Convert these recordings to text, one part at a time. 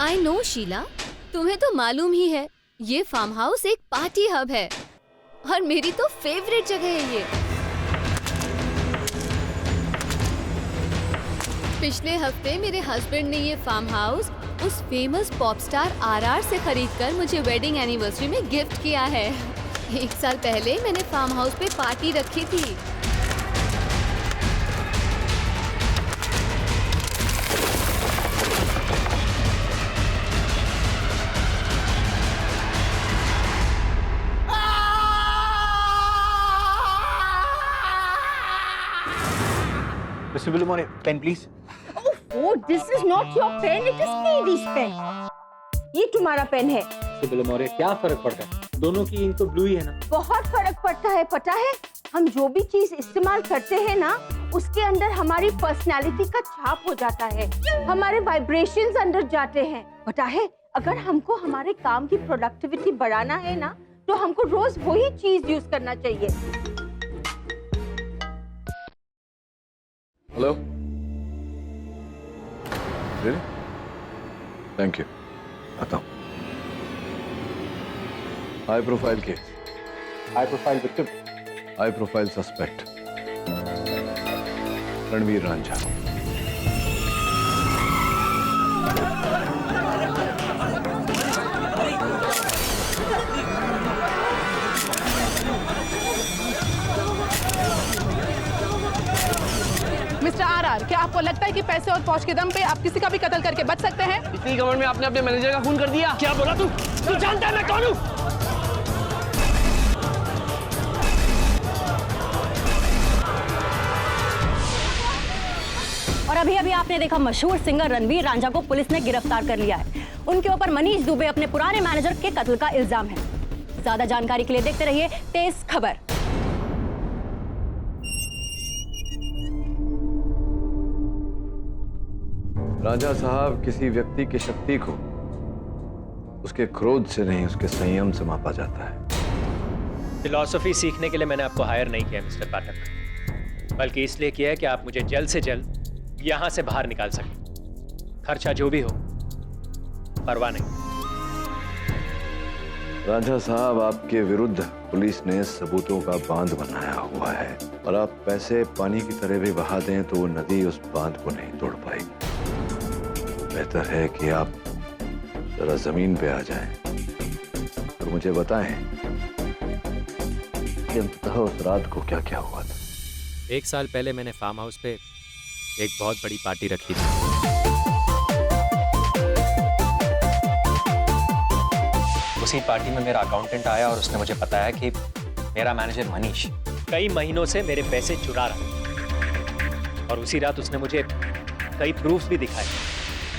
I know Sheila, तुम्हें तो मालूम ही है ये फार्म हाउस एक पार्टी हब है और मेरी तो फेवरेट जगह है ये। पिछले हफ्ते मेरे हस्बैंड ने ये फार्म हाउस उस फेमस पॉप स्टार आरआर से खरीदकर मुझे वेडिंग एनिवर्सरी में गिफ्ट किया है। 1 साल पहले मैंने फार्म हाउस पे पार्टी रखी थी। Mr. Villamore, pen please. Oh, this is not your pen. It is Katie's pen. ये तुम्हारा पेन है। Mr. Villamore, क्या फर्क पड़ता है? दोनों की इंक तो ब्लू ही है ना। बहुत फर्क पड़ता है, पता है? हम जो भी चीज इस्तेमाल करते हैं ना, उसके अंदर हमारी पर्सनालिटी का छाप हो जाता है, हमारे वाइब्रेशंस अंदर जाते हैं। पता है, अगर हमको हमारे काम की प्रोडक्टिविटी बढ़ाना है ना, तो हमको रोज वही चीज यूज करना चाहिए। Hello, really? Thank you. आता हूँ। High profile case, high profile victim, high profile suspect Ranveer Ranjha. Mister RR, क्या आपको लगता है कि पैसे और पहुंच के दम पे आप किसी का भी कत्ल करके बच सकते हैं? इसी गवर्नमेंट में आपने अपने मैनेजर का खून कर दिया। क्या बोला तू? तू जानता है मैं कौन हूँ? और अभी अभी आपने देखा मशहूर सिंगर रणवीर रांझा को पुलिस ने गिरफ्तार कर लिया है। उनके ऊपर मनीष दुबे अपने पुराने मैनेजर के कत्ल का इल्जाम है। ज्यादा जानकारी के लिए देखते रहिए तेज खबर। रांझा साहब, किसी व्यक्ति की शक्ति को उसके क्रोध से नहीं, उसके संयम से मापा जाता है। फिलॉसफी सीखने के लिए मैंने आपको हायर नहीं किया मिस्टर पाठक, बल्कि इसलिए किया है कि आप मुझे जल्द से जल्द यहां से बाहर निकाल सकें। खर्चा जो भी हो, परवाह नहीं। रांझा साहब, आपके विरुद्ध पुलिस ने सबूतों का बांध बनाया हुआ है और आप पैसे पानी की तरह भी बहा दें तो वो नदी उस बांध को नहीं तोड़ पाएगी। बेहतर है कि आप जरा जमीन पे आ जाएं और मुझे बताएं कि अंततः उस रात को क्या क्या हुआ था। 1 साल पहले मैंने फार्म हाउस पे एक बहुत बड़ी पार्टी रखी थी। उसी पार्टी में मेरा अकाउंटेंट आया और उसने मुझे बताया कि मेरा मैनेजर मनीष कई महीनों से मेरे पैसे चुरा रहा है और उसी रात उसने मुझे कई प्रूफ्स भी दिखाए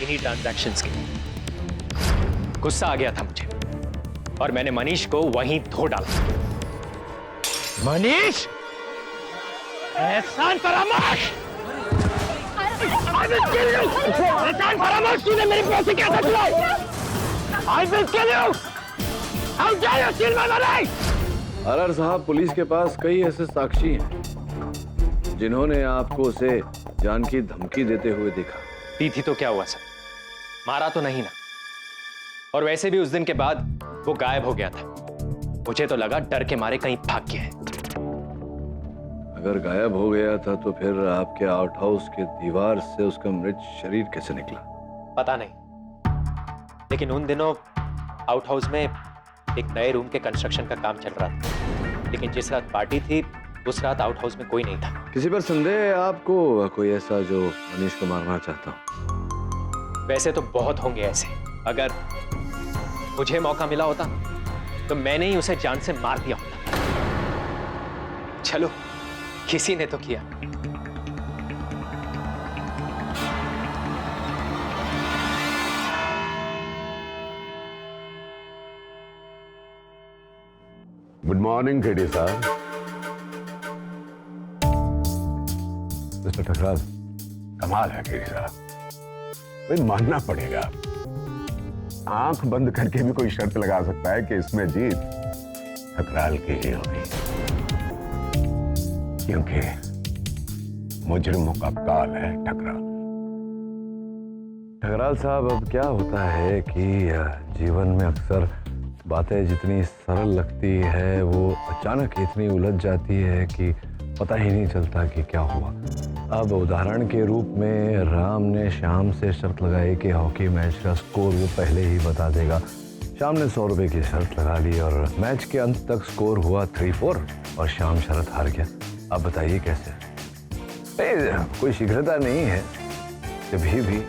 इन्हीं ट्रांजैक्शंस के। गुस्सा आ गया था मुझे और मैंने मनीष को वहीं धो डाला। मनीष, एहसान फरामोश! I will kill you! एहसान फरामोश, तूने मेरे पैसे कैसे चुराए? I will kill you! How dare you steal my money? RR साहब, पुलिस के पास कई ऐसे साक्षी हैं जिन्होंने आपको उसे जान की धमकी देते हुए देखा। दी थी तो क्या हुआ सर? मारा तो नहीं ना। और वैसे भी उस दिन के बाद वो गायब हो गया था। मुझे तो लगा डर के मारे कहीं भाग गया है। अगर गायब हो गया था तो फिर आपके आउट हाउस के दीवार से उसका मृत शरीर कैसे निकला? पता नहीं, लेकिन उन दिनों आउट हाउस में एक नए रूम के कंस्ट्रक्शन का काम चल रहा था। लेकिन जिस रात पार्टी थी उस रात आउट हाउस में कोई नहीं था। किसी पर संदेह है आपको? कोई ऐसा जो मनीष को मारना चाहता हो? वैसे तो बहुत होंगे ऐसे। अगर मुझे मौका मिला होता तो मैंने ही उसे जान से मार दिया होता। चलो, किसी ने तो किया। गुड मॉर्निंग केडी साहब। मिस्टर ठकराल, कमाल है केडी साहब, भाई मानना पड़ेगा। आंख बंद करके भी कोई शर्त लगा सकता है कि इसमें जीत ठकराल की ही होगी, क्योंकि मुजरिमों का काल है ठकराल। ठकराल साहब, अब क्या होता है कि जीवन में अक्सर बातें जितनी सरल लगती है वो अचानक इतनी उलझ जाती है कि पता ही नहीं चलता कि क्या हुआ। अब उदाहरण के रूप में राम ने श्याम से शर्त लगाई कि हॉकी मैच का स्कोर वो पहले ही बता देगा। श्याम ने 100 रुपए की शर्त लगा ली और मैच के अंत तक स्कोर हुआ 3-4 और श्याम शर्त हार गया। अब बताइए कैसे? कोई शीघ्रता नहीं है, कभी भी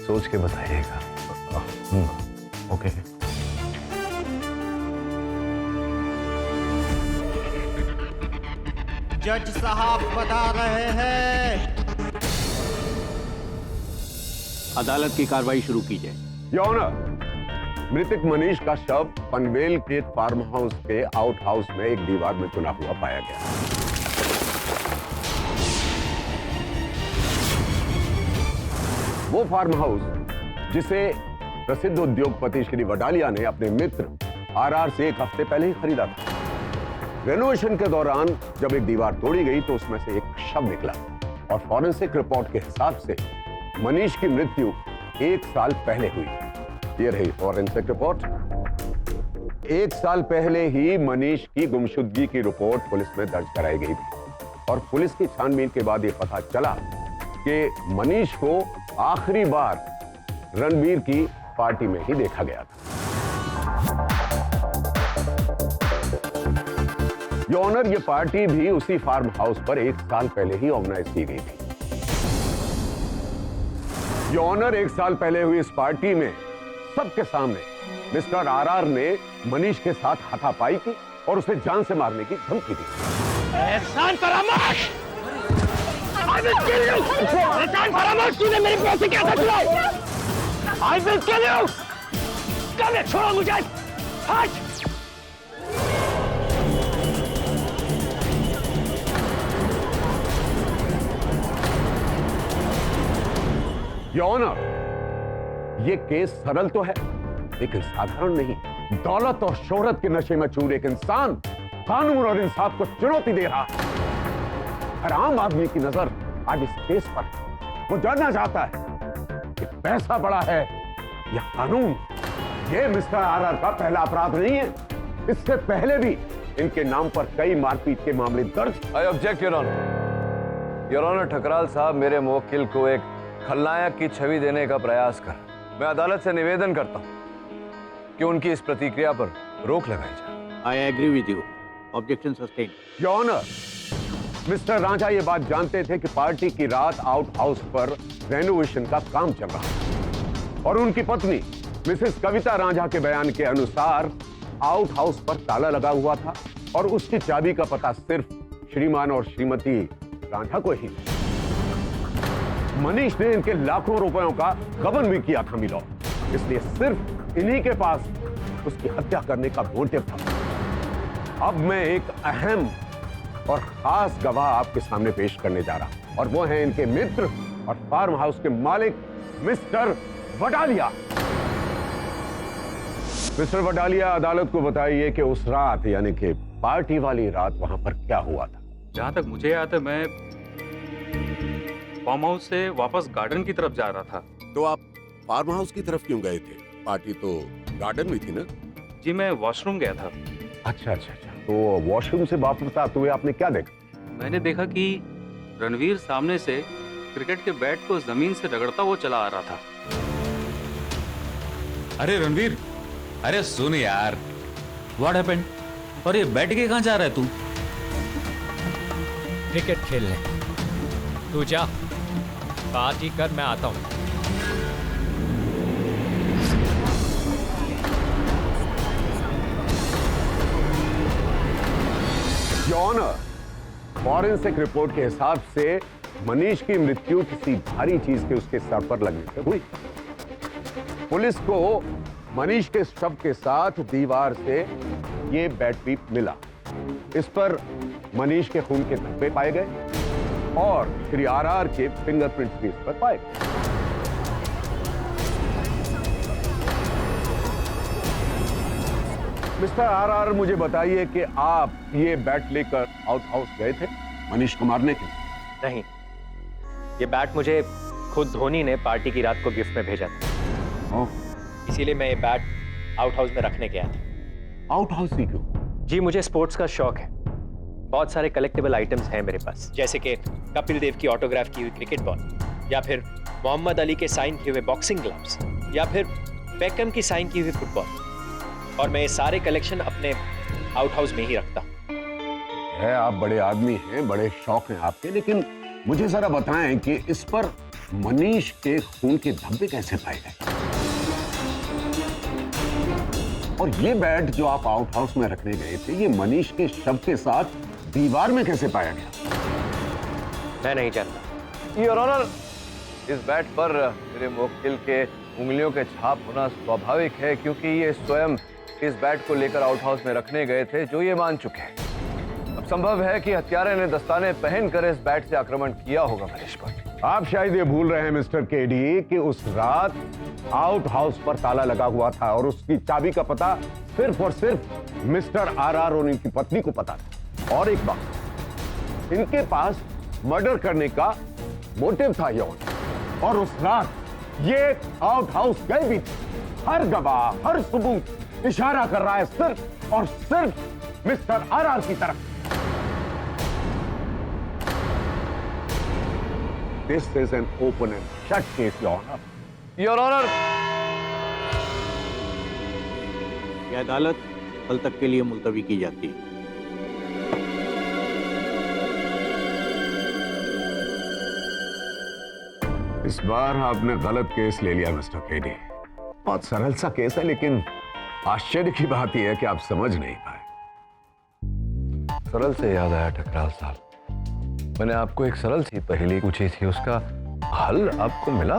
सोच के बताइएगा। ओके। जज साहब बता रहे हैं। अदालत की कार्रवाई शुरू कीजिए। योर ऑनर, मृतक मनीष का शव पनवेल के फार्म हाउस के आउट हाउस में एक दीवार में चुना हुआ पाया गया। वो फार्म हाउस जिसे प्रसिद्ध उद्योगपति श्री वडालिया ने अपने मित्र आरआर से एक हफ्ते पहले ही खरीदा था। रेनोवेशन के दौरान जब एक दीवार तोड़ी गई तो उसमें से एक शव निकला और फॉरेंसिक रिपोर्ट के हिसाब से मनीष की मृत्यु 1 साल पहले हुई। ये रही फॉरेंसिक रिपोर्ट। 1 साल पहले ही मनीष की गुमशुदगी की रिपोर्ट पुलिस में दर्ज कराई गई थी और पुलिस की छानबीन के बाद यह पता चला कि मनीष को आखिरी बार रणवीर की पार्टी में ही देखा गया था। योर ऑनर, ये पार्टी भी उसी फार्म हाउस पर 1 साल पहले ही ऑर्गेनाइज की गई थी। योर ऑनर, 1 साल पहले हुई इस पार्टी में सबके सामने मिस्टर आरआर ने मनीष के साथ हाथापाई की और उसे जान से मारने की धमकी दी। एहसान फरामोश! I will kill you! एहसान फरामोश! तूने मेरे पैसे कैसे चुराए? I will kill you! कल छोड़ो मुझे! हट! योर ऑनर, ये केस सरल तो है लेकिन साधारण नहीं। दौलत और शोहरत के नशे में चूर एक इंसान कानून और इंसाफ को चुनौती दे रहा है। हर आम आदमी की नजर आज इस केस पर है। वो जानना चाहता है कि पैसा बड़ा है या कानून। ये मिस्टर आरआर का पहला अपराध नहीं है। इससे पहले भी इनके नाम पर कई मारपीट के मामले दर्ज। I object your honour. Your honour, Thakral साहब मेरे मुवक्किल को एक खलनायक की छवि देने का प्रयास कर। मैं अदालत से निवेदन करता हूं कि उनकी इस प्रतिक्रिया पर रोक लगाई जाए। I agree with you. Objection sustain. Your honour, mister Ranjha ये बात जानते थे कि पार्टी की रात आउट हाउस पर रेनोवेशन का काम चल रहा है और उनकी पत्नी मिसेस कविता रांझा के बयान के अनुसार आउट हाउस पर ताला लगा हुआ था और उसकी चाबी का पता सिर्फ श्रीमान और श्रीमती रांझा को ही। मनीष ने इनके लाखों रुपयों का गबन भी किया था मिलो, इसलिए सिर्फ इन्हीं के पास उसकी हत्या करने का मोटिव था। अब मैं एक अहम और खास गवाह आपके सामने पेश करने जा रहा हूं और वो है इनके मित्र और फार्म हाउस के मालिक मिस्टर वडालिया। मिस्टर वडालिया, अदालत को बताइए कि उस रात यानी कि पार्टी वाली रात वहां पर क्या हुआ था। जहां तक मुझे याद है मैं फार्म हाउस से वापस गार्डन की तरफ जा रहा था। तो आप फार्म हाउस की तरफ क्यों गए थे? पार्टी तो गार्डन में थी ना? जी मैं वॉशरूम गया था। अच्छा। तो वॉशरूम से वापस आते हुए आपने क्या देखा? मैंने देखा कि रणवीर सामने से क्रिकेट के बैट को जमीन से रगड़ता हुआ चला आ रहा था। अरे रणवीर, अरे सुन यार, व्हाट हैपेंड? और ये बैठ के कहां जा रहा है तू? क्रिकेट खेलने। तू जा, पार्टी कर, मैं आता हूं। योर ऑनर, फॉरेंसिक रिपोर्ट के हिसाब से मनीष की मृत्यु किसी भारी चीज के उसके सर पर लगने से हुई। पुलिस को मनीष के शव के साथ दीवार से ये बैट भी मिला। इस पर मनीष के खून के धब्बे पाए गए और श्री आरआर के फिंगरप्रिंट्स भी इस पर पाए गए। मिस्टर आरआर, मुझे बताइए कि आप ये बैट लेकर आउट हाउस गए थे मनीष को मारने के लिए? नहीं, ये बैट मुझे खुद धोनी ने पार्टी की रात को गिफ्ट में भेजा था। इसीलिए मैं ये बैट आउट हाउस में रखने गया था। आउट हाउस ही क्यों? जी, मुझे स्पोर्ट्स का शौक है। बहुत सारे कलेक्टिबल आइटम्स हैं मेरे पास, जैसे कि कपिल देव की ऑटोग्राफ की हुई क्रिकेट बॉल, या फिर मोहम्मद अली के साइन किए हुए बॉक्सिंग ग्लव्स, या फिर बेकहम की साइन की हुई फुटबॉल। और मैं ये सारे कलेक्शन अपने आउट हाउस में ही रखता हूँ। आप बड़े आदमी हैं, बड़े शौक हैं आपके, लेकिन मुझे जरा बताएं कि इस पर मनीष के खून के धब्बे कैसे पाए गए? और ये बैट जो आप आउट हाउस में रखने गए थे, ये मनीष के शव के साथ दीवार में कैसे पाया गया? मैं नहीं जानता। योर ऑनर, इस बैट पर मेरे मुवक्किल के उंगलियों के छाप होना स्वाभाविक है, क्योंकि ये स्वयं इस बैट को लेकर आउट हाउस में रखने गए थे, जो ये मान चुके हैं। अब संभव है कि हत्यारे ने दस्ताने पहनकर इस बैट से आक्रमण किया होगा मनीष पर। आप शायद ये भूल रहे हैं मिस्टर केडी कि उस रात आउट हाउस पर ताला लगा हुआ था और उसकी चाबी का पता सिर्फ और सिर्फ मिस्टर आरआर और इनकी पत्नी को पता था। और एक बात, इनके पास मर्डर करने का मोटिव था ये, और उस रात ये आउट हाउस गए भी थे। हर गवाह, हर सबूत इशारा कर रहा है सिर्फ और सिर्फ मिस्टर आरआर की तरफ। This is an open and shut case, Your Honor. Your Honor. यह अदालत कल तक के लिए मुलतवी की जाती है। इस बार आपने गलत केस ले लिया मिस्टर केडी। बहुत सरल सा केस है, लेकिन आश्चर्य की बात यह है कि आप समझ नहीं पाए। सरल से याद आया टकराल साहब, मैंने आपको एक सरल सी पहेली पूछी थी, उसका हल आपको मिला,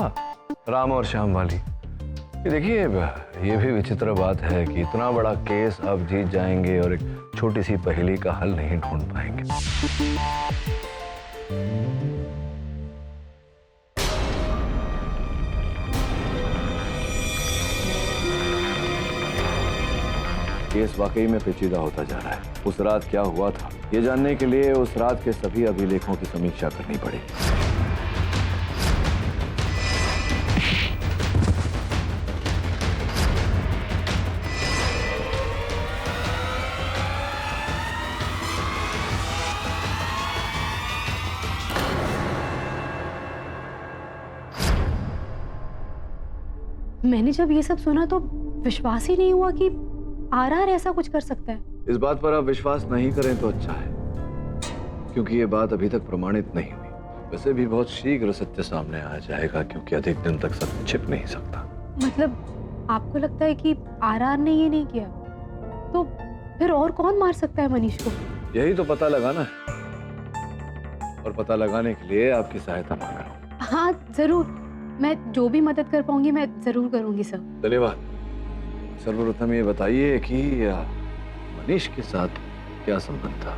राम और श्याम वाली। ये देखिए, ये भी विचित्र बात है कि इतना बड़ा केस आप जीत जाएंगे और एक छोटी सी पहेली का हल नहीं ढूंढ पाएंगे। केस वाकई में पेचीदा होता जा रहा है। उस रात क्या हुआ था, ये जानने के लिए उस रात के सभी अभिलेखों की समीक्षा करनी पड़ेगी। मैंने जब ये सब सुना तो विश्वास ही नहीं हुआ कि आरआर ऐसा कुछ कर सकता है। इस बात पर आप विश्वास नहीं करें तो अच्छा है, क्योंकि ये बात अभी तक प्रमाणित नहीं हुई। वैसे भी बहुत शीघ्र सत्य सामने आ जाएगा, क्योंकि अधिक दिन तक सत्य छिप नहीं सकता। मतलब आपको लगता है कि आरआर ने ये नहीं किया, तो फिर और कौन मार सकता है मनीष को? यही तो पता लगाना है, और पता लगाने के लिए आपकी सहायता मांग रहा हूँ। हाँ जरूर, मैं जो भी मदद कर पाऊंगी मैं जरूर करूंगी सर। धन्यवाद। सर्वप्रथम ये बताइए कि मनीष के साथ क्या संबंध था?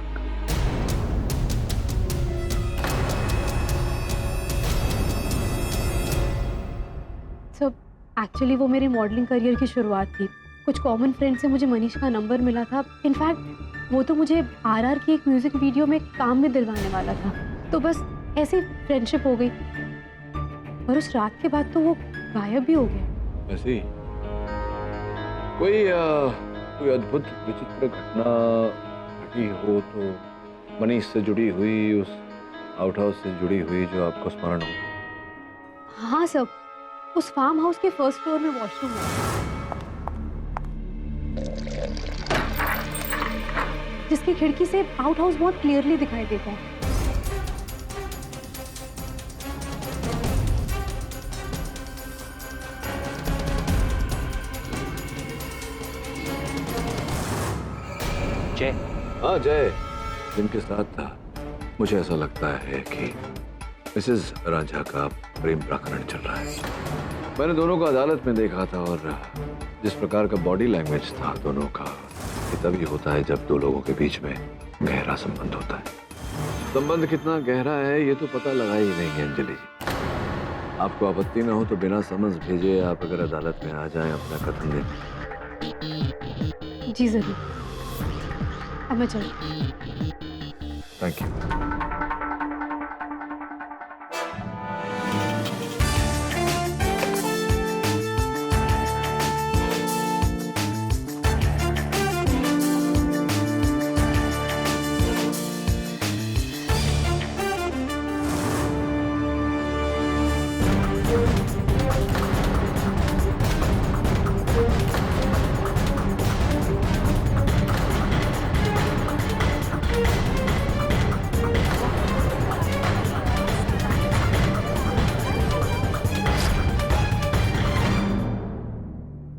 सर एक्चुअली वो मेरे मॉडलिंग करियर की शुरुआत थी। कुछ कॉमन फ्रेंड से मुझे मनीष का नंबर मिला था। इनफैक्ट वो तो मुझे आरआर की एक म्यूजिक वीडियो में काम में दिलवाने वाला था, तो बस ऐसे फ्रेंडशिप हो गई। और उस रात के बाद तो वो गायब भी हो गया। ऐसे ही कोई अद्भुत विचित्र घटना घटी हो तो मनीष से जुड़ी हुई, उस आउट हाउस से जुड़ी हुई, जो आपको स्मरण हो? हाँ सर, उस फार्म हाउस के फर्स्ट फ्लोर में वॉशरूम है, जिसकी खिड़की से आउट हाउस बहुत क्लियरली दिखाई देता है। जय। हाँ जय, जिनके साथ था। मुझे ऐसा लगता है कि मिसेस रांझा का प्रेम प्रकरण चल रहा है। मैंने दोनों को अदालत में देखा था, और जिस प्रकार का बॉडी लैंग्वेज था दोनों का, ये तभी होता है जब दो लोगों के बीच में गहरा संबंध होता है। संबंध कितना गहरा है ये तो पता लगा ही नहीं है अंजलि जी। आपको आपत्ति न हो तो बिना समझ भेजे आप अगर अदालत में आ जाएं अपना कथन दें। जी जरूर, अब मैं चलूं। Thank you.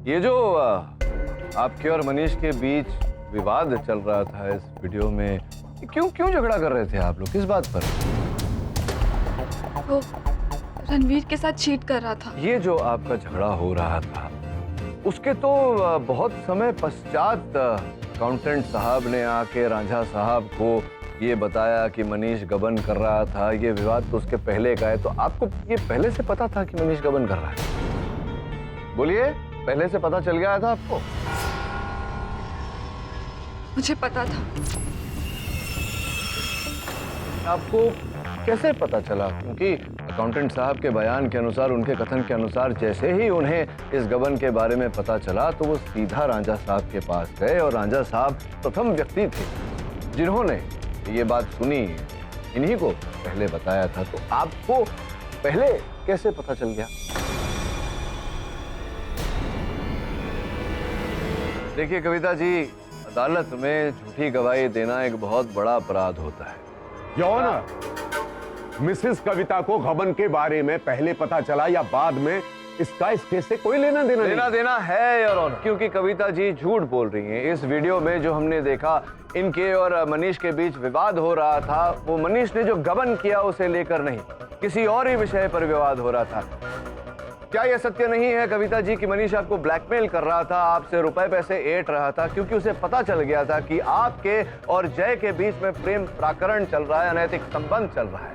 ये जो आपके और मनीष के बीच विवाद चल रहा था इस वीडियो में, क्यों झगड़ा कर रहे थे आप लोग, किस बात पर? वो रणवीर के साथ चीट कर रहा था। ये जो आपका झगड़ा हो रहा था, उसके तो बहुत समय पश्चात अकाउंटेंट साहब ने आके रांझा साहब को ये बताया कि मनीष गबन कर रहा था। ये विवाद तो उसके पहले का है, तो आपको ये पहले से पता था कि मनीष गबन कर रहा है? बोलिए, पहले से पता चल गया था आपको? मुझे पता था। आपको कैसे पता चला? क्योंकि अकाउंटेंट साहब के बयान के अनुसार, उनके कथन के अनुसार, जैसे ही उन्हें इस गबन के बारे में पता चला तो वो सीधा रांझा साहब के पास गए और रांझा साहब प्रथम व्यक्ति थे जिन्होंने ये बात सुनी, इन्हीं को पहले बताया था। तो आपको पहले कैसे पता चल गया? देखिए कविता जी, अदालत में झूठी गवाही देना एक बहुत बड़ा अपराध होता है। योर ऑनर, मिसेस कविता को गबन के बारे में पहले पता चला या बाद में, इसका इस केस से कोई लेना देना है योर ऑनर, क्योंकि कविता जी झूठ बोल रही हैं। इस वीडियो में जो हमने देखा, इनके और मनीष के बीच विवाद हो रहा था, वो मनीष ने जो गबन किया उसे लेकर नहीं, किसी और ही विषय पर विवाद हो रहा था। क्या यह सत्य नहीं है कविता जी कि मनीष आपको ब्लैकमेल कर रहा था, आपसे रुपए पैसे ऐंठ रहा था, क्योंकि उसे पता चल गया था कि आपके और जय के बीच में प्रेम प्रकरण चल रहा है, अनैतिक संबंध चल रहा है?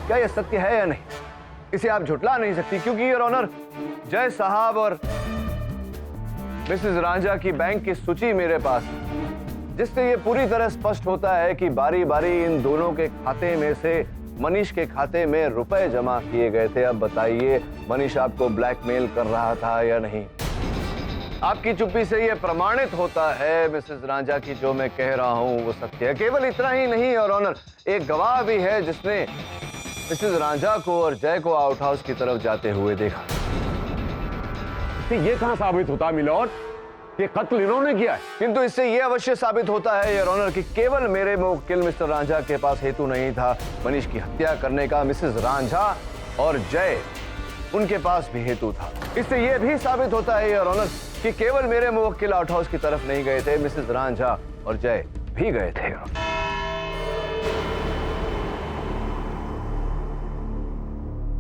क्या यह सत्य है या नहीं? इसे आप झुटला नहीं सकती, क्योंकि योर ऑनर, जय साहब और मिसेस रांझा की बैंक की सूची मेरे पास, जिससे ये पूरी तरह स्पष्ट होता है कि बारी बारी इन दोनों के खाते में से मनीष के खाते में रुपए जमा किए गए थे। अब बताइए, मनीष आपको ब्लैकमेल कर रहा था या नहीं? आपकी चुप्पी से ये प्रमाणित होता है मिसेस रांझा की जो मैं कह रहा हूं वो सत्य है। केवल इतना ही नहीं योर ऑनर, एक गवाह भी है जिसने मिसेस रांझा को और जय को आउट हाउस की तरफ जाते हुए देखा। तो ये कहां साबित होता मिलॉर्ड? ये कत्ल इन्होंने किया है। किंतु इससे यह अवश्य साबित होता है योर ऑनर कि केवल मेरे मुवक्किल मिस्टर रांझा के पास हेतु नहीं था मनीष की हत्या करने का, मिसेस रांझा और जय उनके पास भी हेतु था। इससे यह भी साबित होता है योर ऑनर कि केवल मेरे मुवक्किल आउट हाउस की तरफ नहीं गए थे, मिसेस रांझा और जय भी गए थे।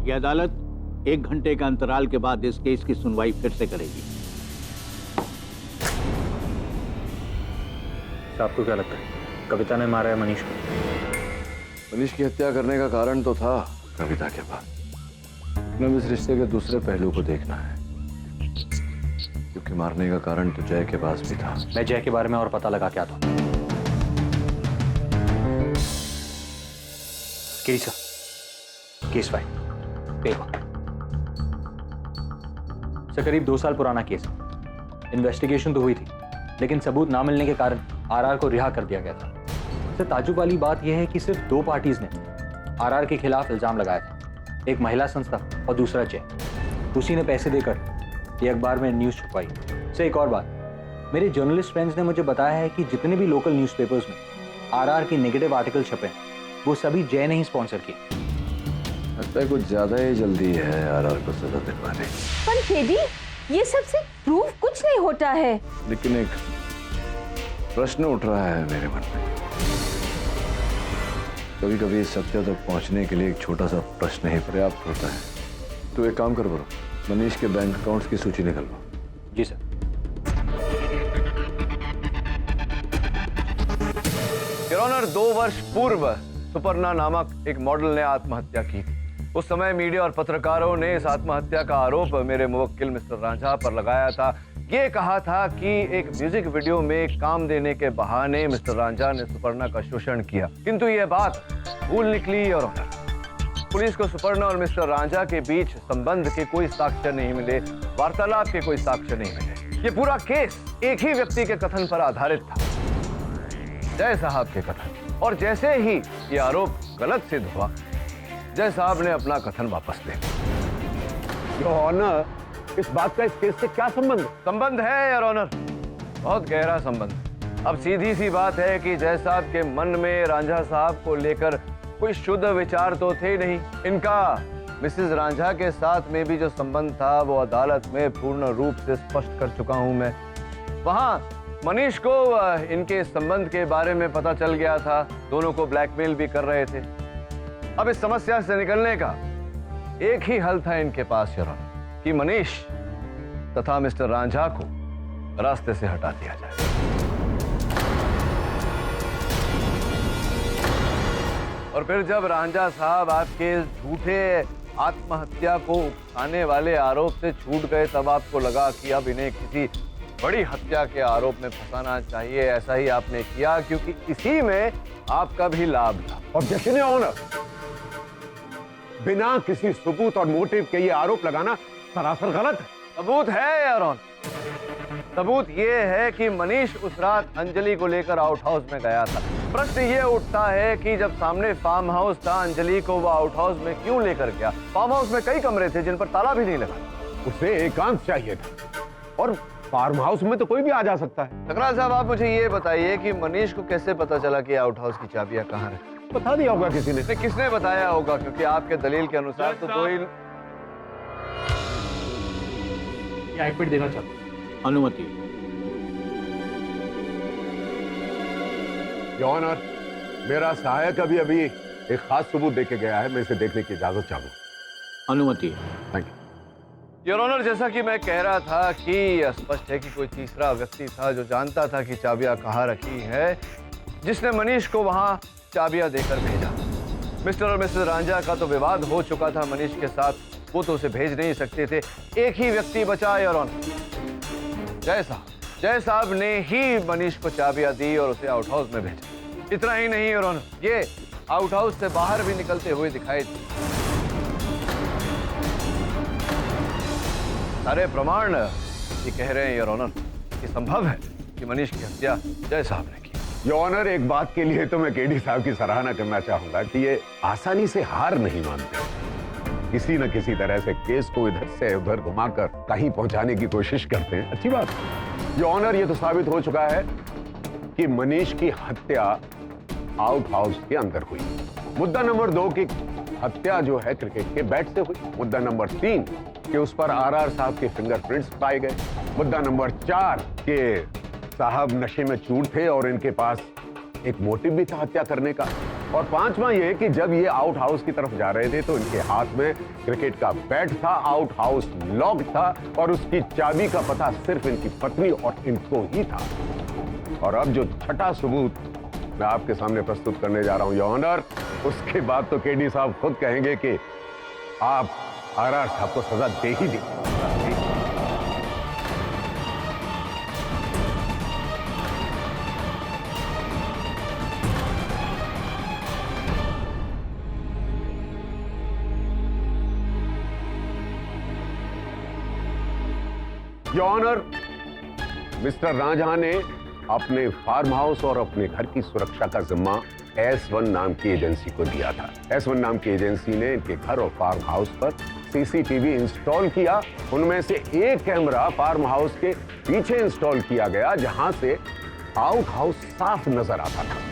ये अदालत 1 घंटे के अंतराल के बाद इस केस की सुनवाई फिर से करेगी। आपको क्या लगता है कविता ने मारा है मनीष को? मनीष की हत्या करने का कारण तो था कविता के पास। हमें इस रिश्ते के दूसरे पहलू को देखना है, क्योंकि मारने का कारण तो जय के पास भी था। मैं जय के बारे में और पता लगा क्या था। केस फाइल पेपर से करीब 2 साल पुराना केस। इन्वेस्टिगेशन तो हुई थी, लेकिन सबूत ना मिलने के कारण आरआर को रिहा कर दिया गया था। सबसे ताज्जुब वाली बात यह है कि सिर्फ 2 पार्टीज ने आरआर के खिलाफ इल्जाम लगाया था, एक महिला संस्था और दूसरा जय। उसी ने पैसे देकर ये अखबार में न्यूज़ छुपवाई। से एक और बात, मेरे जर्नलिस्ट फ्रेंड्स ने मुझे बताया है कि जितने भी लोकल न्यूज़पेपर्स में आरआर की नेगेटिव आर्टिकल छपे वो सभी जय ने ही स्पॉन्सर किए। लगता है कुछ ज्यादा ही जल्दी है आरआर को सजा दिलवाने। पर टेडी, ये सबसे प्रूफ कुछ नहीं होता है। लेकिन एक प्रश्न उठ रहा है मेरे मन में। कभी कभी सत्य तक पहुंचने के लिए एक छोटा सा प्रश्न ही पर्याप्त होता है। तो एक काम कर बरो, मनीष के बैंक अकाउंट्स की सूची निकलवा। जी सर। योर ऑनर, 2 वर्ष पूर्व सुपर्णा नामक एक मॉडल ने आत्महत्या की थी। उस समय मीडिया और पत्रकारों ने इस आत्महत्या का आरोप मेरे मुवक्किल मिस्टर रांझा पर लगाया था। ये कहा था कि एक म्यूजिक वीडियो में काम देने के बहाने मिस्टर रांझा ने सुपर्णा का शोषण किया, किंतु यह बात भूल निकली और पुलिस को सुपर्णा और मिस्टर रांझा के बीच संबंध के कोई साक्ष्य नहीं मिले, वार्तालाप के कोई साक्ष्य नहीं मिले। ये पूरा केस एक ही व्यक्ति के कथन पर आधारित था, जय साहब के कथन। और जैसे ही ये आरोप गलत सिद्ध हुआ, जय साहब ने अपना कथन वापस ले लिया। योर ऑनर, इस बात का इस केस से क्या संबंध? संबंध है योर ऑनर, बहुत गहरा संबंध। अब सीधी सी बात है कि जय साहब के मन में रांझा साहब को लेकर कोई शुद्ध विचार तो थे नहीं इनका। मिसेस रांझा के साथ में भी जो संबंध था वो अदालत में पूर्ण रूप से स्पष्ट कर चुका हूं मैं। वहां मनीष को इनके संबंध के बारे में पता चल गया था, दोनों को ब्लैकमेल भी कर रहे थे। अब इस समस्या से निकलने का एक ही हल था इनके पास योर, कि मनीष तथा मिस्टर रांझा को रास्ते से हटा दिया जाए। और फिर जब रांझा साहब आपके झूठे आत्महत्या को उकसाने वाले आरोप से छूट गए, तब आपको लगा कि अब इन्हें किसी बड़ी हत्या के आरोप में फंसाना चाहिए। ऐसा ही आपने किया, क्योंकि इसी में आपका भी लाभ था। ऑब्जेक्शन योर ऑनर, बिना किसी सबूत और मोटिव के ये आरोप लगाना सरासर गलत है। सबूत है योर ऑनर, सबूत ये है कि मनीष उस रात अंजलि को लेकर आउट हाउस में गया था। प्रश्न ये उठता है कि जब सामने फार्म हाउस था, अंजलि को वो आउट हाउस में क्यों लेकर गया? फार्म हाउस में कई कमरे थे जिन पर ताला भी नहीं लगा। उसे एकांत चाहिए था, और फार्म हाउस में तो कोई भी आ जा सकता है। ठकराल साहब, आप मुझे ये बताइए कि मनीष को कैसे पता चला कि आउट हाउस की चाबियां कहाँ रखी? बता दिया होगा किसी ने। किसने बताया होगा? क्योंकि आपके दलील के अनुसार तो दो ही। आईपैड देना चाहता हूं। अनुमति। योर ऑनर, मेरा सहायक अभी अभी एक खास सबूत देके गया है, मैं इसे देखने की इजाजत चाहूंगा। अनुमति। थैंक यू योर ऑनर, जैसा कि मैं कह रहा था कि स्पष्ट है कि कोई तीसरा व्यक्ति था जो जानता था कि चाबियां कहाँ रखी है, जिसने मनीष को वहां चाबियां देकर भेजा। मिस्टर और मिसेस रांझा का तो विवाद हो चुका था मनीष के साथ, वो तो उसे भेज नहीं सकते थे। एक ही व्यक्ति बचा योर ऑनर, जय साहब। जय साहब ने ही मनीष को चाबियां दी और उसे आउट हाउस में भेजा। इतना ही नहीं योर ऑनर, ये आउट हाउस से बाहर भी निकलते हुए दिखाई दी। सारे प्रमाण ये कह रहे हैं योर ऑनर कि संभव है कि मनीष की हत्या जय साहब ने की। योर ऑनर, एक बात के लिए तो मैं केडी साहब की सराहना करना चाहूंगा कि ये आसानी से हार नहीं मानते, किसी न किसी तरह से केस को इधर से उधर घुमाकर कहीं पहुंचाने की कोशिश करते हैं। अच्छी बात है योर ऑनर, ये तो साबित हो चुका है कि मनीष की हत्या आउट हाउस के अंदर हुई। मुद्दा नंबर 2 की हत्या जो है क्रिकेट के बैट से हुई। मुद्दा नंबर 3 कि उस पर आरआर साहब के फिंगरप्रिंट्स पाए गए। मुद्दा नंबर 4 के साहब नशे में चूर थे और इनके पास एक मोटिव भी था हत्या करने का। और 5वां ये कि जब ये आउट हाउस की तरफ जा रहे थे तो इनके हाथ में क्रिकेट का बैट था, आउट हाउस लॉक था और उसकी चाबी का पता सिर्फ इनकी पत्नी और इनको ही था। और अब जो छठा सबूत मैं आपके सामने प्रस्तुत करने जा रहा हूं योर ऑनर, उसके बाद तो केडी साहब खुद कहेंगे कि आप आरआर साहब को सजा दे ही दी। योर ऑनर, मिस्टर रांझा ने अपने फार्म हाउस और अपने घर की सुरक्षा का जिम्मा S1 नाम की एजेंसी को दिया था। S1 नाम की एजेंसी ने इनके घर और फार्म हाउस पर सीसीटीवी इंस्टॉल किया। उनमें से एक कैमरा फार्म हाउस के पीछे इंस्टॉल किया गया, जहां से आउट हाउस साफ नजर आता था।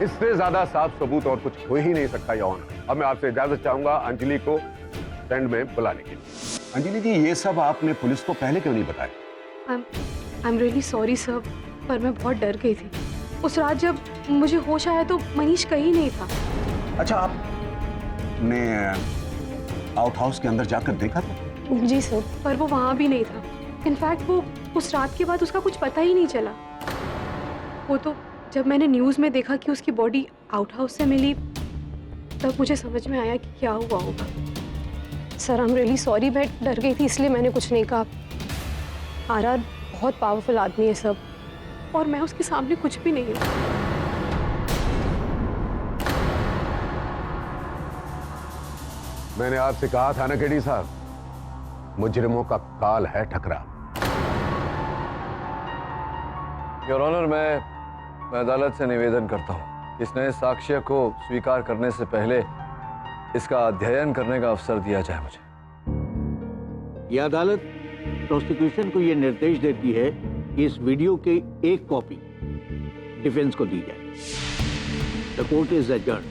इससे ज्यादा साफ सबूत और कुछ हो ही नहीं सकता योर ऑनर। अब मैं आपसे इजाजत चाहूंगा अंजलि को स्टैंड में बुलाने के लिए। अंजलि जी, ये सब आपने पुलिस को पहले क्यों नहीं बताया? I am really sorry sir, पर मैं बहुत डर गई थी। उस रात जब मुझे होश आया तो मनीष कहीं नहीं था। अच्छा, आपने आउट हाउस के अंदर जाकर देखा था? जी सर, पर वो वहाँ भी नहीं था। इनफैक्ट वो उस रात के बाद उसका कुछ पता ही नहीं चला। वो तो जब मैंने न्यूज़ में देखा कि उसकी बॉडी आउट हाउस से मिली, तब मुझे समझ में आया कि क्या हुआ होगा। Sir I am really sorry, मैं डर गई थी इसलिए मैंने कुछ नहीं कहा। आरआर बहुत पावरफुल आदमी है सब, और मैं उसके सामने कुछ भी नहीं हूँ। मैंने आपसे कहा था ना केडी साहब, मुजरिमों का काल है ठकरा। योर ऑनर, मैं अदालत से निवेदन करता हूं कि इस नए साक्ष्य को स्वीकार करने से पहले इसका अध्ययन करने का अवसर दिया जाए मुझे। यह अदालत प्रोसिक्यूशन को यह निर्देश देती है कि इस वीडियो की एक कॉपी डिफेंस को दी जाए। The court is adjourned.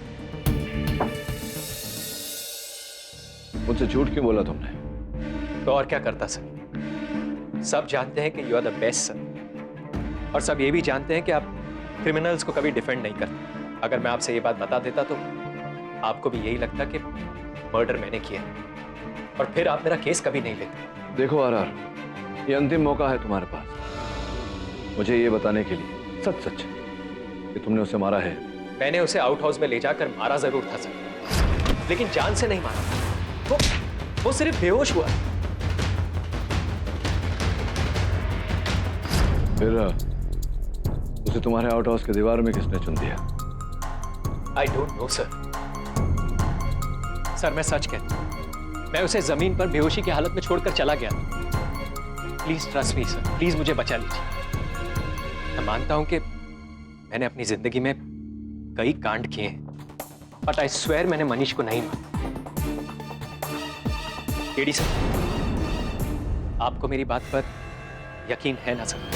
मुझसे झूठ क्यों बोला तुमने? तो और क्या करता सर? सब जानते हैं कि you are the best sir, और सब ये भी जानते हैं कि आप क्रिमिनल्स को कभी डिफेंड नहीं करते। अगर मैं आपसे ये बात बता देता तो आपको भी यही लगता कि मर्डर मैंने किया, और फिर आप मेरा केस कभी नहीं लेते। देखो आरआर, ये अंतिम मौका है तुम्हारे पास मुझे ये बताने के लिए सच सच कि तुमने उसे मारा है। मैंने उसे आउट हाउस में ले जाकर मारा जरूर था सर, लेकिन जान से नहीं मारा। वो सिर्फ बेहोश हुआ। फिर उसे तुम्हारे आउट हाउस के दीवार में किसने चुन दिया? I don't know sir. Sir मैं सच कहता हूं, मैं उसे जमीन पर बेहोशी की हालत में छोड़कर चला गया। Please trust me sir, please मुझे बचा लीजिए। मैं मानता हूं कि मैंने अपनी जिंदगी में कई कांड किए हैं, बट आई स्वेयर मैंने मनीष को नहीं मारा। केडी सर, आपको मेरी बात पर यकीन है ना sir?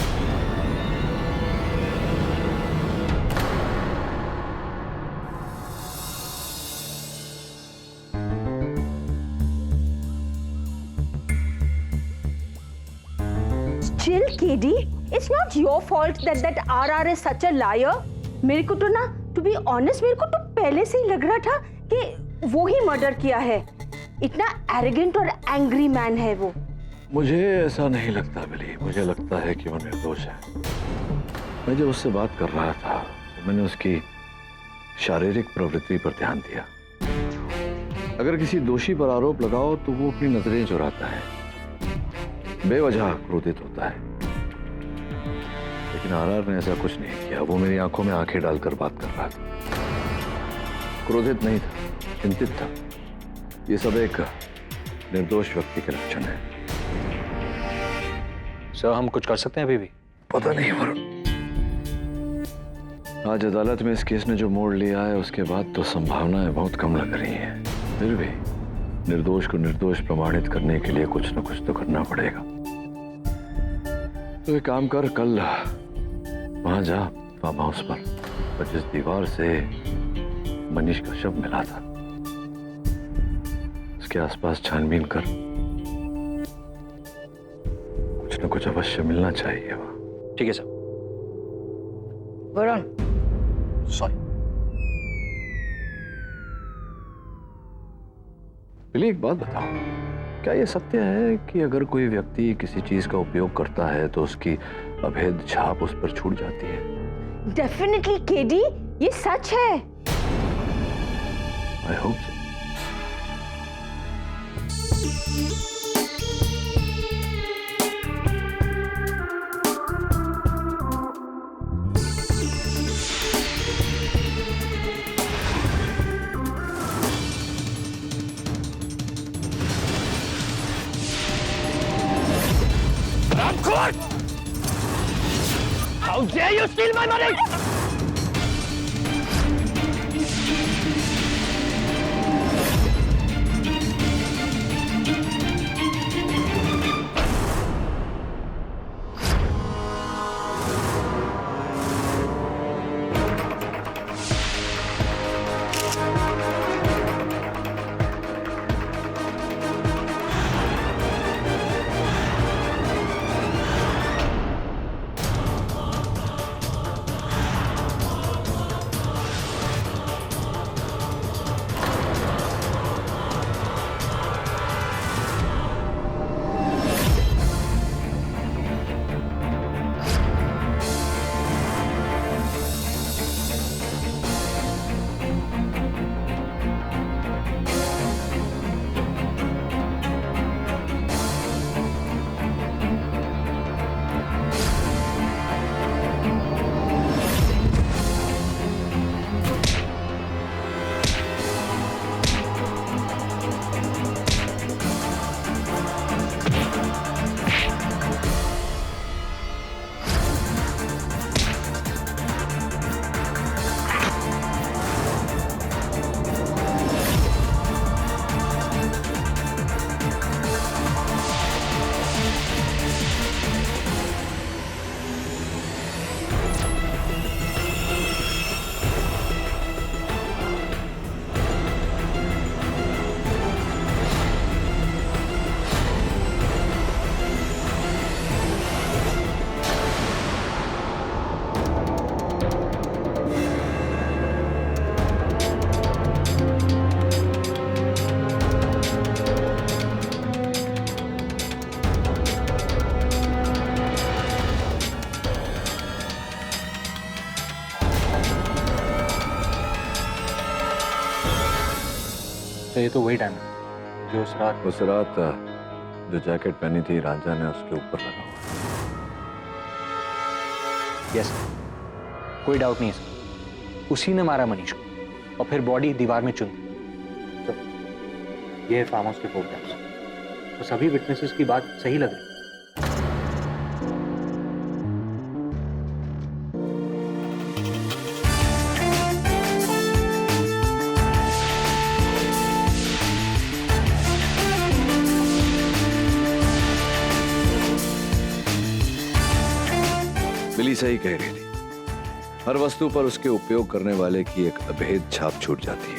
Still, KD, it's not your fault that RR is such a liar. मेरे को तो ना, to be honest, मेरे को तो पहले से ही लग रहा था कि वो ही मर्डर किया है। इतना एरोगेंट और एंग्री मैन है वो। मुझे ऐसा नहीं लगता बिली, मुझे लगता है कि वो निर्दोष है। मैं जब उससे बात कर रहा था तो मैंने उसकी शारीरिक प्रवृत्ति पर ध्यान दिया। अगर किसी दोषी पर आरोप लगाओ तो वो अपनी नजरें चुराता है, बेवजह क्रोधित होता है। लेकिन आरआर ने ऐसा कुछ नहीं किया। वो मेरी आंखों में आंखें डालकर बात कर रहा था, क्रोधित नहीं था, चिंतित था। ये सब एक निर्दोष व्यक्ति के लक्षण है। सर हम कुछ कर सकते हैं अभी भी? पता नहीं वरुण, आज अदालत में इस केस ने जो मोड़ लिया है उसके बाद तो संभावनाएं बहुत कम लग रही हैं। फिर भी निर्दोष को निर्दोष प्रमाणित करने के लिए कुछ न कुछ तो करना पड़ेगा। तो एक काम कर, कल वहां जा फार्म हाउस पर जिस दीवार से मनीष का शव मिला था उसके आसपास छानबीन कर। कुछ न कुछ अवश्य मिलना चाहिए वहां। ठीक है सर। वरुण, सॉरी। बिली, एक बात बताओ, क्या ये सत्य है कि अगर कोई व्यक्ति किसी चीज का उपयोग करता है तो उसकी अभेद छाप उस पर छूट जाती है? डेफिनेटली केडी, ये सच है। I hope so. How dare you steal my money? तो ये तो वही टाइम है जो उस रात जो जैकेट पहनी थी रांझा ने उसके ऊपर लगा हुआ। यस, कोई डाउट नहीं है, उसी ने मारा मनीष को और फिर बॉडी दीवार में चुन दी। तो ये फार्म हाउस के फोटोग्राफ्स, तो सभी विटनेसेस की बात सही लग रही। बिली सही कह रही थी, हर वस्तु पर उसके उपयोग करने वाले की एक अभेद छाप छूट जाती है।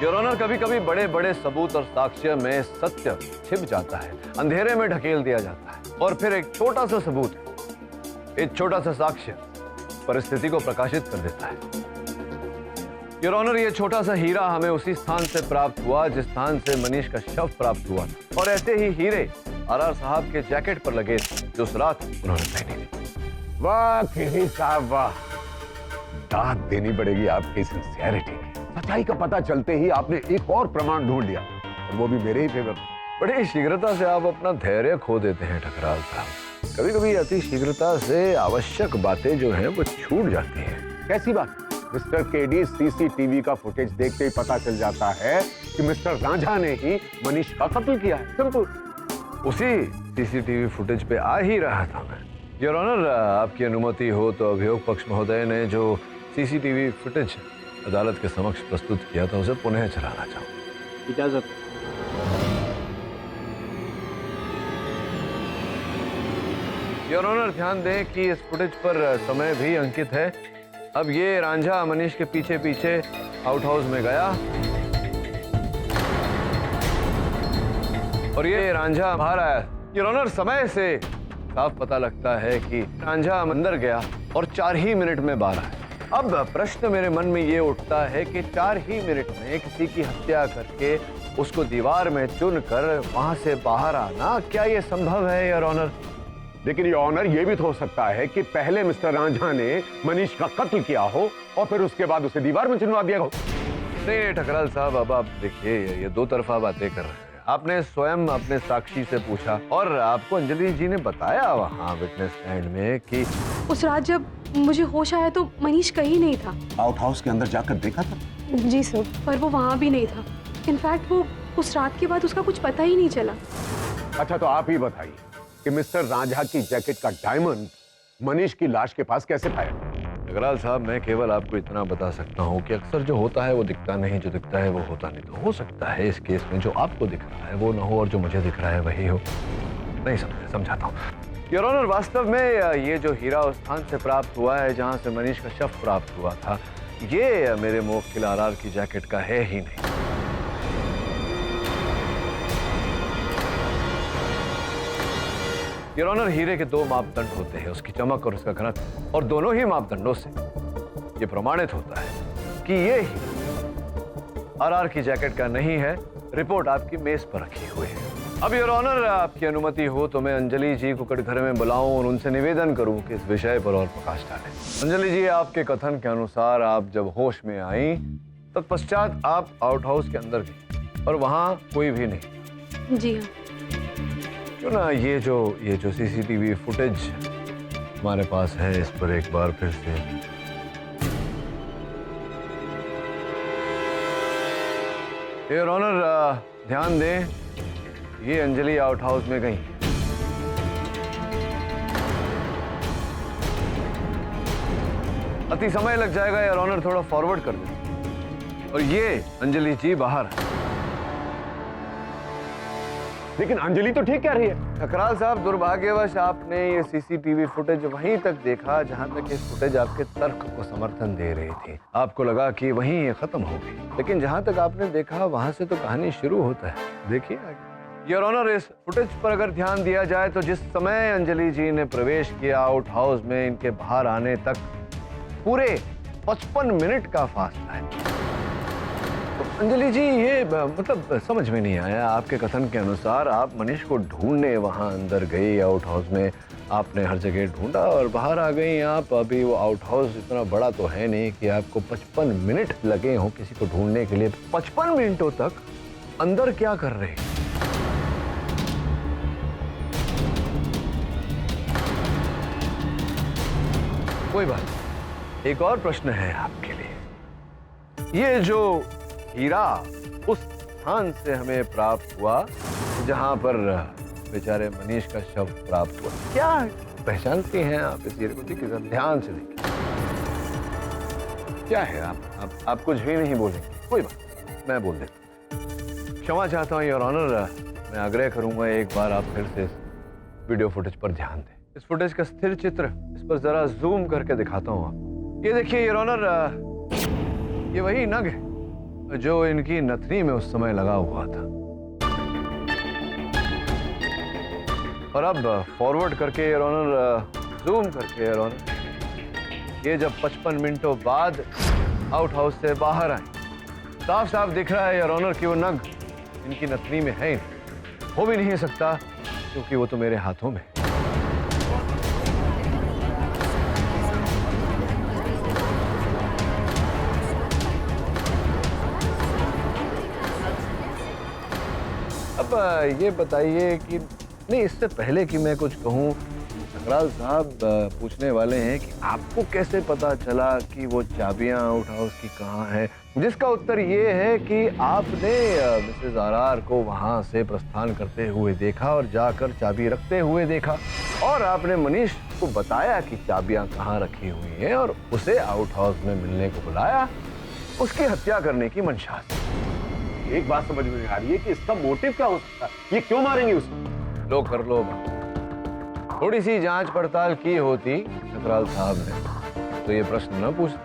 योर ऑनर, कभी कभी बड़े बड़े सबूत और साक्ष्य में सत्य छिप जाता है, अंधेरे में ढकेल दिया जाता है, और फिर एक छोटा सा सबूत, एक छोटा सा साक्ष्य परिस्थिति को प्रकाशित कर देता है। योर ऑनर, ये छोटा सा हीरा हमें उसी स्थान से प्राप्त हुआ जिस स्थान से मनीष का शव प्राप्त हुआ, और ऐसे ही हीरे आरआर साहब के जैकेट पर लगे जो उस रात उन्होंने पहनी थी। वाह केरी साहब वाह, दाद देनी पड़ेगी आपकी सिंसियरिटी की। सच्चाई का पता चलते ही आपने एक और प्रमाण ढूंढ लिया, और वो भी मेरे ही फेवर। बड़ी शीघ्रता से आप अपना धैर्य खो देते हैं ठकराल साहब। कभी कभी अति शीघ्रता से आवश्यक बातें जो हैं वो छूट जाती हैं। कैसी बात? मिस्टर केडी, सीसीटीवी का फुटेज देखते ही पता चल जाता है कि मिस्टर रांझा ने ही मनीष का कत्ल किया है। सिंपल। उसी सीसीटीवी फुटेज पे आ ही रहा था मैं। योर ऑनर, आपकी अनुमति हो तो अभियोग पक्ष महोदय ने जो सीसीटीवी फुटेज अदालत के समक्ष प्रस्तुत किया था उसे पुनः चलाना चाहूँ। इजाजत। योर ऑनर, ध्यान दें कि इस फुटेज पर समय भी अंकित है। अब ये रांझा मनीष के पीछे पीछे आउट हाउस में गया और ये रांझा बाहर आया। योर ऑनर, समय से साफ पता लगता है कि रांझा अंदर गया और 4 ही मिनट में बाहर आया। अब प्रश्न मेरे मन में ये उठता है कि 4 ही मिनट में किसी की हत्या करके उसको दीवार में चुनकर वहां से बाहर आना, क्या ये संभव है योर ऑनर? लेकिन ये ऑनर ये भी तो हो सकता है कि पहले मिस्टर रांझा ने मनीष का कत्ल किया हो और फिर उसके बाद उसे दीवार में चुनवा दिया हो। नहीं ठकराल साहब, अब आप देखिए ये दो तरफा बातें कर रहे हैं। आपने स्वयं अपने साक्षी से पूछा और आपको अंजलि जी ने बताया वहाँ विटनेस स्टैंड में कि उस रात जब मुझे होश आया तो मनीष कहीं नहीं था। आउट हाउस के अंदर जाकर देखा था? जी सर, पर वो वहाँ भी नहीं था। इनफैक्ट वो उस रात के बाद उसका कुछ पता ही नहीं चला। अच्छा, तो आप ही बताइए कि मिस्टर रांझा की जैकेट का डायमंड मनीष की लाश के पास कैसे पाया? ठकराल साहब, मैं केवल आपको इतना बता सकता हूँ कि अक्सर जो होता है वो दिखता नहीं, जो दिखता है वो होता नहीं। तो हो सकता है इस केस में जो आपको दिख रहा है वो ना हो और जो मुझे दिख रहा है वही हो। नहीं समझाता हूँ योर ऑनर। वास्तव में ये जो हीरा उस स्थान से प्राप्त हुआ है जहाँ से मनीष का शव प्राप्त हुआ था, ये मेरे मुवक्किल आरआर की जैकेट का है ही नहीं। योर ऑनर, हीरे के 2 मापदंड होते हैं, उसकी चमक और उसका घनत्व, और दोनों ही मापदंडों से ये प्रमाणित होता है कि ये हीरा आरआर की जैकेट का नहीं है। रिपोर्ट आपकी मेज पर रखी हुई है। अब योर ऑनर, आपकी अनुमति हो तो मैं अंजलि जी को कटघरे में बुलाऊं और उनसे निवेदन करूं कि इस विषय पर और प्रकाश डालें। अंजलि जी, आपके कथन के अनुसार आप जब होश में आई तत्पश्चात आप आउट हाउस के अंदर गई और वहां कोई भी नहीं? जी हाँ। क्यों ना ये जो सीसीटीवी फुटेज हमारे पास है इस पर एक बार फिर से योर ऑनर ध्यान दें। ये अंजलि आउट हाउस में गई। अति समय लग जाएगा योर ऑनर, थोड़ा फॉरवर्ड कर दें। और ये अंजलि जी बाहर। लेकिन अंजलि तो ठीक कह रही है। ठकराल साहब, दुर्भाग्यवश आपने ये सीसीटीवी फुटेज वहीं तक देखा जहां तक ये फुटेज आपके तर्क को समर्थन दे रही थी। आपको लगा कि वहीं ये खत्म हो गई, लेकिन जहां तक आपने देखा वहां से तो कहानी शुरू होता है। देखिए आगे। योर ऑनर, इस फुटेज पर अगर ध्यान दिया जाए तो जिस समय अंजलि जी ने प्रवेश किया आउट हाउस में, इनके बाहर आने तक पूरे 55 मिनट का फासला है। अंजलि जी, ये मतलब समझ में नहीं आया। आपके कथन के अनुसार आप मनीष को ढूंढने वहां अंदर गई आउट हाउस में, आपने हर जगह ढूंढा और बाहर आ गई आप। अभी वो आउट हाउस इतना बड़ा तो है नहीं कि आपको 55 मिनट लगे हों किसी को ढूंढने के लिए। 55 मिनटों तक अंदर क्या कर रहे हैं? कोई बात नहीं, एक और प्रश्न है आपके लिए। ये जो हीरा उस स्थान से हमें प्राप्त हुआ जहां पर बेचारे मनीष का शव प्राप्त हुआ, क्या पहचानते हैं आप इस हीरे को? देखिए जरा ध्यान से देखिए, क्या है? आप कुछ भी नहीं बोलेंगे? कोई बात, मैं बोल देता। क्षमा चाहता हूँ योर ऑनर, मैं आग्रह करूंगा एक बार आप फिर से इस वीडियो फुटेज पर ध्यान दें। इस फुटेज का स्थिर चित्र इस पर जरा जूम करके दिखाता हूँ आप। ये देखिए योर ऑनर, ये वही नग है जो इनकी नथनी में उस समय लगा हुआ था। और अब फॉरवर्ड करके योर ऑनर, जूम करके योर ऑनर, ये जब 55 मिनटों बाद आउट हाउस से बाहर आए, साफ साफ दिख रहा है योर ऑनर कि वो नग इनकी नथनी में है, हो भी नहीं सकता क्योंकि वो तो मेरे हाथों में। अब ये बताइए कि नहीं, इससे पहले कि मैं कुछ कहूँ, ठकराल साहब पूछने वाले हैं कि आपको कैसे पता चला कि वो चाबियां आउट हाउस की कहाँ है? जिसका उत्तर ये है कि आपने मिसेज आरआर को वहां से प्रस्थान करते हुए देखा और जाकर चाबी रखते हुए देखा, और आपने मनीष को बताया कि चाबियां कहाँ रखी हुई हैं और उसे आउट हाउस में मिलने को बुलाया, उसकी हत्या करने की मंशा से। एक बात समझ में नहीं आ रही है कि इसका मोटिव क्या हो सकता है? ये क्यों मारेंगे उसको? लो कर लो बात। थोड़ी सी जांच पड़ताल की होती ठकराल साहब ने तो ये प्रश्न न पूछते।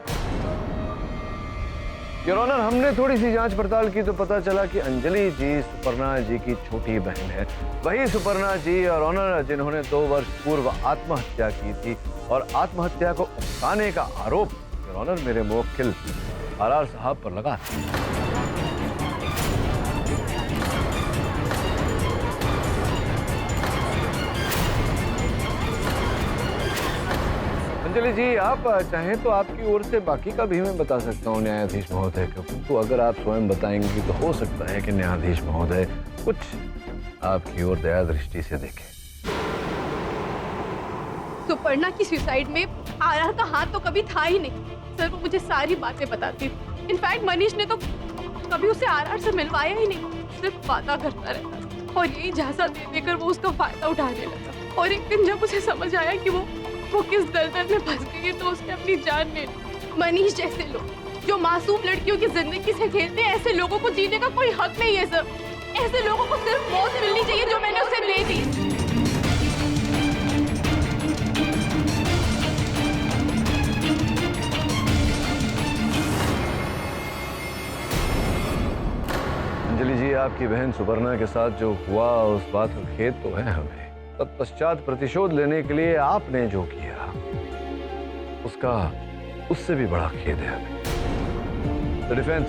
योर ऑनर, हमने थोड़ी सी जांच पड़ताल की तो पता चला कि अंजलि जी सुपर्णा जी की छोटी बहन है। वही सुपर्णा जी और ऑनर जिन्होंने 2 वर्ष पूर्व आत्महत्या की थी, और आत्महत्या को उकसाने का आरोप योर ऑनर मेरे मुवक्किल आरआर साहब पर लगा। अंजलि जी, आप चाहें तो आपकी ओर से बाकी का भी मैं बता सकता हूँ न्यायाधीश महोदय को, तो अगर आप स्वयं बताएंगे तो हो सकता है कि न्यायाधीश महोदय कुछ आपकी ओर दया दृष्टि से देखें। सुपर्णा की सुसाइड में आरआर का हाथ तो कभी था ही नहीं सर। वो मुझे सारी बातें बताती। इनफैक्ट मनीष ने तो कभी उसे आरआर से मिलवाया ही नहीं, सिर्फ वादा करता रहता और यही झांसा दे देकर वो उसका फायदा उठाने लगा। और एक दिन जब उसे समझ आया कि वो किस दलदल में फंस गई है तो उसने अपनी जान ले ली। मनीष जैसे लोग जो मासूम लड़कियों की जिंदगी से खेलते हैं, ऐसे लोगों को जीने का कोई हक नहीं है सर। ऐसे लोगों को सिर्फ मौत मिलनी चाहिए जो मैंने उसे दे दी। अंजलि जी, आपकी बहन सुपर्णा के साथ जो हुआ उस बात का खेद तो है हमें। तत्पश्चात प्रतिशोध लेने के लिए आपने जो किया उसका उससे भी बड़ा खेद है हमें। द डिफेंस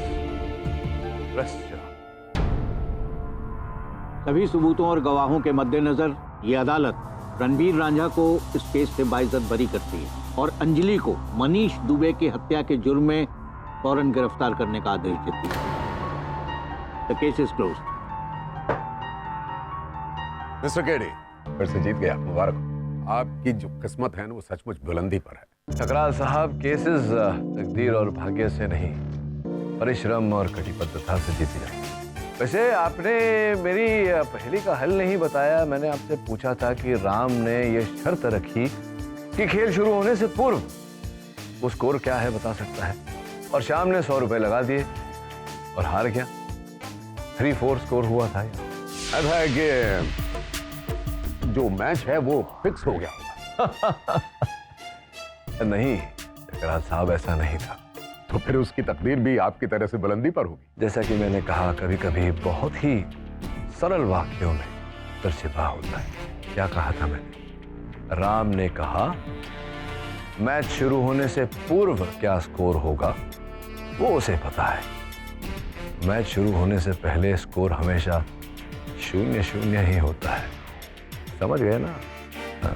सभी सबूतों और गवाहों के मद्देनजर ये अदालत रणवीर रांझा को इस केस से बाइज्जत बरी करती है और अंजलि को मनीष दुबे की हत्या के जुर्म में फौरन गिरफ्तार करने का आदेश देती है। The case is closed. Mister KD, फिर से जीत गया, मुबारक हो। आपकी जो किस्मत है ना वो सचमुच बुलंदी पर है। ठकराल साहब, केसेस तकदीर और भाग्य से नहीं, परिश्रम और कटिबद्धता से जीती जाती। वैसे आपने मेरी पहेली का हल नहीं बताया। मैंने आपसे पूछा था कि राम ने ये शर्त रखी कि खेल शुरू होने से पूर्व वो स्कोर क्या है बता सकता है, और श्याम ने 100 रुपए लगा दिए और हार गया। 3-4 स्कोर हुआ था। ऐसा है कि जो मैच है वो फिक्स हो गया। नहीं ठकराल साहब, ऐसा नहीं था। तो फिर उसकी तकदीर भी आपकी तरह से बुलंदी पर होगी। जैसा कि मैंने कहा, कभी कभी बहुत ही सरल वाक्यों में उत्तर छिपा होता है। क्या कहा था मैंने? राम ने कहा मैच शुरू होने से पूर्व क्या स्कोर होगा वो उसे पता है। मैच शुरू होने से पहले स्कोर हमेशा 0-0 ही होता है। समझ गए ना? हाँ।